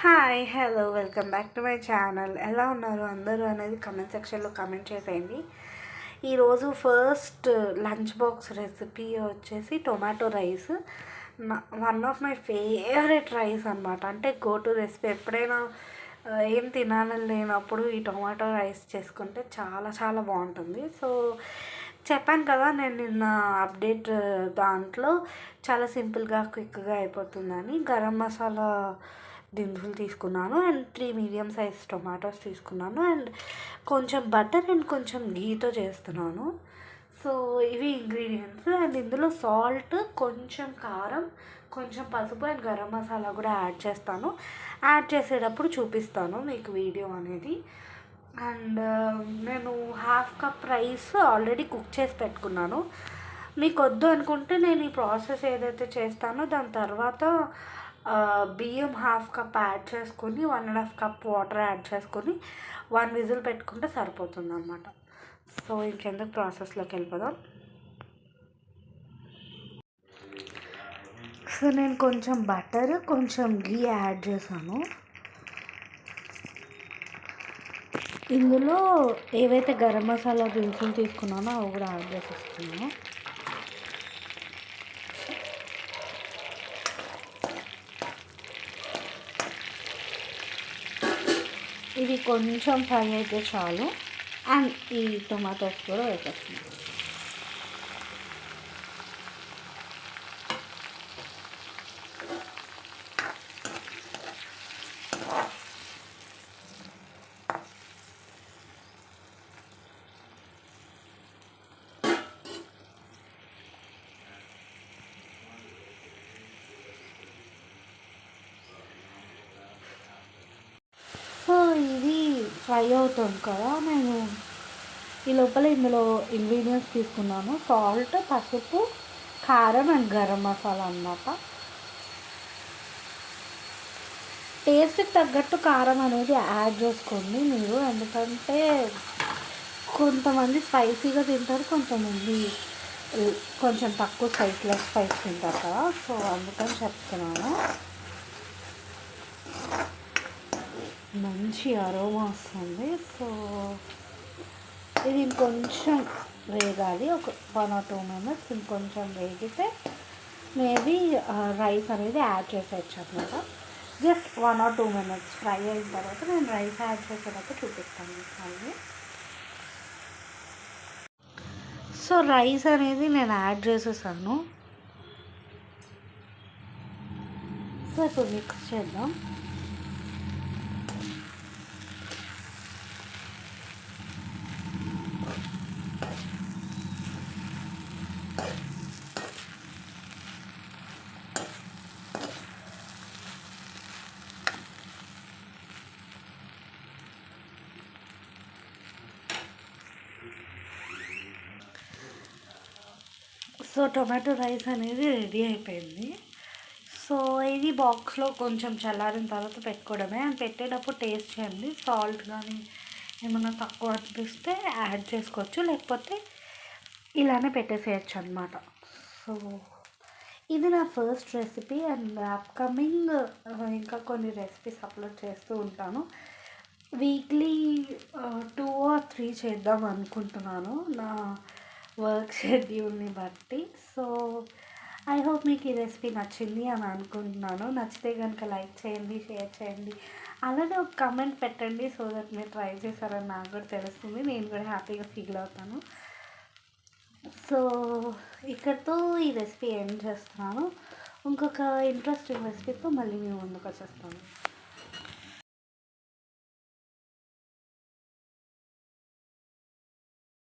Hi hello welcome back to my channel. ఎలా ఉన్నారు అందరూ అనేది కమెంట్ సెక్షన్లో కమెంట్ చేసేయండి. ఈరోజు ఫస్ట్ లంచ్ బాక్స్ రెసిపీ వచ్చేసి tomato rice. One of my favourite rice అనమాట. అంటే గో టు రెసిపీ. ఎప్పుడైనా ఏం తినాలని లేనప్పుడు ఈ టొమాటో రైస్ చేసుకుంటే చాలా చాలా బాగుంటుంది. సో చెప్పాను కదా, నేను నిన్న అప్డేట్ దాంట్లో చాలా సింపుల్గా క్విక్గా అయిపోతుందని గరం మసాలా దినుసులు తీసుకున్నాను అండ్ 3 మీడియం సైజ్ టొమాటోస్ తీసుకున్నాను అండ్ కొంచెం బటర్ అండ్ కొంచెం ఘీతో చేస్తున్నాను. సో ఇవి ఇంగ్రీడియంట్స్. అండ్ ఇందులో సాల్ట్, కొంచెం కారం, కొంచెం పసుపు అండ్ గరం మసాలా కూడా యాడ్ చేస్తాను. యాడ్ చేసేటప్పుడు చూపిస్తాను మీకు వీడియో అనేది. అండ్ నేను half cup rice already cook చేసి పెట్టుకున్నాను. మీకు వద్దు అనుకుంటే నేను ఈ ప్రాసెస్ ఏదైతే చేస్తానో దాని తర్వాత బియ్యం హాఫ్ కప్ యాడ్ చేసుకొని 1.5 కప్ వాటర్ యాడ్ చేసుకొని 1 విజిల్ పెట్టుకుంటే సరిపోతుంది అన్నమాట. సో ఇంకెందుకు ప్రాసెస్లోకి వెళ్ళిపోదాం. సో నేను కొంచెం బటర్, కొంచెం ఘీ యాడ్ చేశాను. ఇందులో ఏవైతే గరం మసాలా దినుసులు తీసుకున్నానో అవి కూడా యాడ్ చేసేస్తున్నాను. ఇది కొంచెం ఫ్రై అయితే చాలు. అండ్ ఈ టొమాటోస్ కూడా వేసేస్తున్నాను. సో ఇది ఫ్రై అవుతుంది కదా, నేను ఈ లోపల ఇందులో ఇంగ్రీడియంట్స్ తీసుకున్నాను. సాల్ట్, పసుపు, కారం అండ్ గరం మసాలా అన్నమాట. టేస్ట్కి తగ్గట్టు కారం అనేది యాడ్ చేసుకోండి మీరు, ఎందుకంటే కొంతమంది స్పైసీగా తింటారు, కొంతమంది కొంచెం తక్కువ స్పైస్ తింటారు కదా. సో అందుకని చెప్తున్నాను. మంచి అరోమా వస్తుంది. సో ఇది ఇంకొంచెం వేగాలి, ఒక 1 or 2 minutes. ఇంకొంచెం వేగితే మేబీ రైస్ అనేది యాడ్ చేసేయచ్చు అనమాట. జస్ట్ 1 or 2 minutes ఫ్రై అయిన తర్వాత నేను రైస్ యాడ్ చేసేటప్పుడు చూపిస్తాను మళ్ళీ. సో రైస్ అనేది నేను యాడ్ చేసేసాను. సో ఇప్పుడు మిక్స్ చేద్దాం. సో టొమాటో రైస్ అనేది రెడీ అయిపోయింది. సో ఇది బాక్స్లో కొంచెం చల్లారిన తర్వాత పెట్టుకోవడమే. అండ్ పెట్టేటప్పుడు టేస్ట్ చేయండి, సాల్ట్ కానీ ఏమన్నా తక్కువ అనిపిస్తే యాడ్ చేసుకోవచ్చు, లేకపోతే ఇలానే పెట్టేసేయచ్చు అనమాట. సో ఇది నా ఫస్ట్ రెసిపీ. అండ్ అప్కమింగ్ ఇంకా కొన్ని రెసిపీస్ అప్లోడ్ చేస్తూ ఉంటాను. వీక్లీ 2 or 3 చేద్దాం అనుకుంటున్నాను నా వర్క్ షెడ్యూల్ని బట్టి. సో ఐ హోప్ మీకు ఈ రెసిపీ నచ్చింది అని అనుకుంటున్నాను. నచ్చితే కనుక లైక్ చేయండి, షేర్ చేయండి, అలానే ఒక కమెంట్ పెట్టండి. సో దట్ మీరు ట్రై చేశారని నాకు కూడా తెలుస్తుంది, నేను కూడా హ్యాపీగా ఫీల్ అవుతాను. సో ఇక్కడితో ఈ రెసిపీ ఎండ్ చేస్తున్నాను. ఇంకొక ఇంట్రెస్టింగ్ రెసిపీతో మళ్ళీ మేము ముందుకు వచ్చేస్తాను.